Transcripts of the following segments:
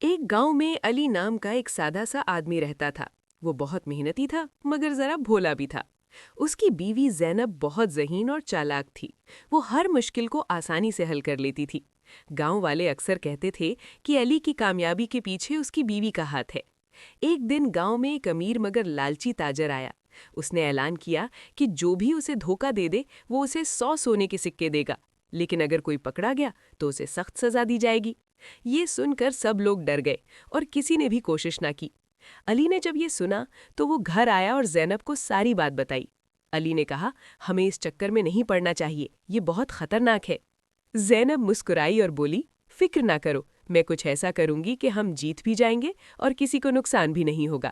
ایک گاؤں میں علی نام کا ایک سادہ سا آدمی رہتا تھا۔ وہ بہت محنتی تھا مگر ذرا بھولا بھی تھا۔ اس کی بیوی زینب بہت ذہین اور چالاک تھی۔ وہ ہر مشکل کو آسانی سے حل کر لیتی تھی۔ گاؤں والے اکثر کہتے تھے کہ علی کی کامیابی کے پیچھے اس کی بیوی کا ہاتھ ہے۔ ایک دن گاؤں میں ایک امیر مگر لالچی تاجر آیا۔ اس نے اعلان کیا کہ جو بھی اسے دھوکہ دے دے وہ اسے 100 سونے کے سکے دے گا، لیکن اگر کوئی پکڑا گیا تو اسے سخت سزا دی جائے گی۔ یہ سن کر سب لوگ ڈر گئے اور کسی نے بھی کوشش نہ کی۔ علی نے جب یہ سنا تو وہ گھر آیا اور زینب کو ساری بات بتائی۔ علی نے کہا، ہمیں اس چکر میں نہیں پڑنا چاہیے، یہ بہت خطرناک ہے۔ زینب مسکرائی اور بولی، فکر نہ کرو، میں کچھ ایسا کروں گی کہ ہم جیت بھی جائیں گے اور کسی کو نقصان بھی نہیں ہوگا۔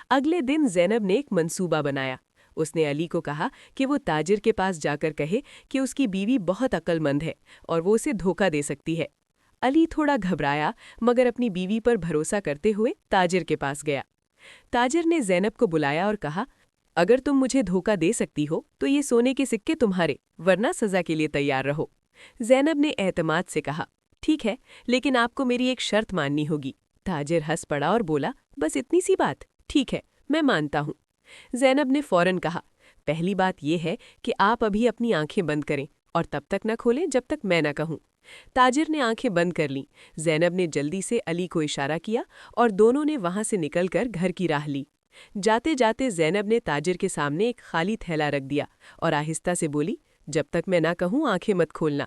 اگلے دن زینب نے ایک منصوبہ بنایا۔ اس نے علی کو کہا کہ وہ تاجر کے پاس جا کر کہے کہ اس کی بیوی بہت عقل مند ہے اور وہ اسے دھوکہ دے سکتی ہے۔ علی تھوڑا گھبرایا مگر اپنی بیوی پر بھروسہ کرتے ہوئے تاجر کے پاس گیا۔ تاجر نے زینب کو بلایا اور کہا، اگر تم مجھے دھوکہ دے سکتی ہو تو یہ سونے کے سکے تمہارے، ورنہ سزا کے لیے تیار رہو۔ زینب نے اعتماد سے کہا، ٹھیک ہے، لیکن آپ کو میری ایک شرط ماننی ہوگی۔ تاجر ہنس پڑا اور بولا، بس اتنی سی بات؟ ٹھیک ہے، میں مانتا ہوں۔ زینب نے فوراً کہا، پہلی بات یہ ہے کہ آپ ابھی اپنی آنکھیں بند کریں اور تب تک نہ کھولیں جب تک میں نہ کہوں۔ تاجر نے آنکھیں بند کر لیں۔ زینب نے جلدی سے علی کو اشارہ کیا اور دونوں نے وہاں سے نکل کر گھر کی راہ لی۔ جاتے جاتے زینب نے تاجر کے سامنے ایک خالی تھیلا رکھ دیا اور آہستہ سے بولی، جب تک میں نہ کہوں آنکھیں مت کھولنا۔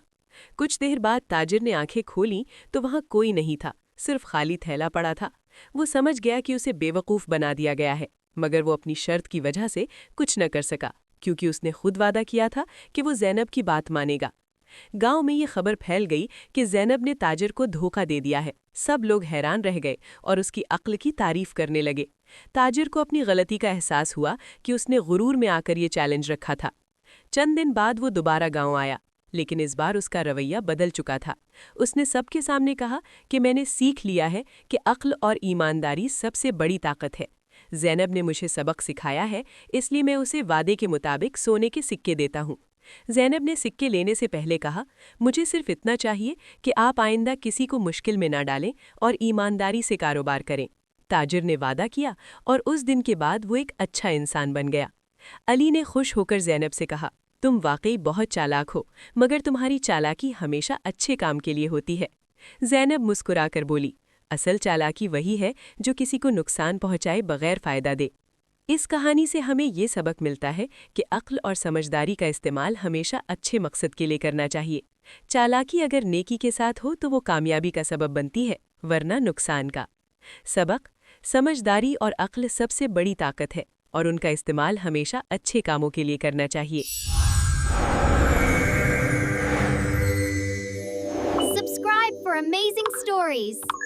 کچھ دیر بعد تاجر نے آنکھیں کھولیں تو وہاں کوئی نہیں تھا، صرف خالی تھیلا پڑا تھا۔ وہ سمجھ گیا کہ اسے بے وقوف بنا دیا گیا ہے، مگر وہ اپنی شرط کی وجہ سے کچھ نہ کر سکا، کیونکہ اس نے خود وعدہ کیا تھا کہ وہ زینب کی بات مانے گا۔ گاؤں میں یہ خبر پھیل گئی کہ زینب نے تاجر کو دھوکہ دے دیا ہے۔ سب لوگ حیران رہ گئے اور اس کی عقل کی تعریف کرنے لگے۔ تاجر کو اپنی غلطی کا احساس ہوا کہ اس نے غرور میں آ کر یہ چیلنج رکھا تھا۔ چند دن بعد وہ دوبارہ گاؤں آیا، لیکن اس بار اس کا رویہ بدل چکا تھا۔ اس نے سب کے سامنے کہا کہ میں نے سیکھ لیا ہے کہ عقل اور ایمانداری سب سے بڑی طاقت ہے۔ زینب نے مجھے سبق سکھایا ہے، اس لیے میں اسے وعدے کے مطابق سونے کے سکے دیتا ہوں۔ زینب نے سکے لینے سے پہلے کہا، مجھے صرف اتنا چاہیے کہ آپ آئندہ کسی کو مشکل میں نہ ڈالیں اور ایمانداری سے کاروبار کریں۔ تاجر نے وعدہ کیا اور اس دن کے بعد وہ ایک اچھا انسان بن گیا۔ علی نے خوش ہو کر زینب سے کہا، تم واقعی بہت چالاک ہو، مگر تمہاری چالاکی ہمیشہ اچھے کام کے لیے ہوتی ہے۔ زینب مسکرا کر بولی، اصل چالاکی وہی ہے جو کسی کو نقصان پہنچائے بغیر فائدہ دے۔ اس کہانی سے ہمیں یہ سبق ملتا ہے کہ عقل اور سمجھداری کا استعمال ہمیشہ اچھے مقصد کے لیے کرنا چاہیے۔ چالاکی اگر نیکی کے ساتھ ہو تو وہ کامیابی کا سبب بنتی ہے، ورنہ نقصان کا۔ سبق: سمجھداری اور عقل سب سے بڑی طاقت ہے اور ان کا استعمال ہمیشہ اچھے کاموں کے لیے کرنا چاہیے۔ Subscribe for amazing stories.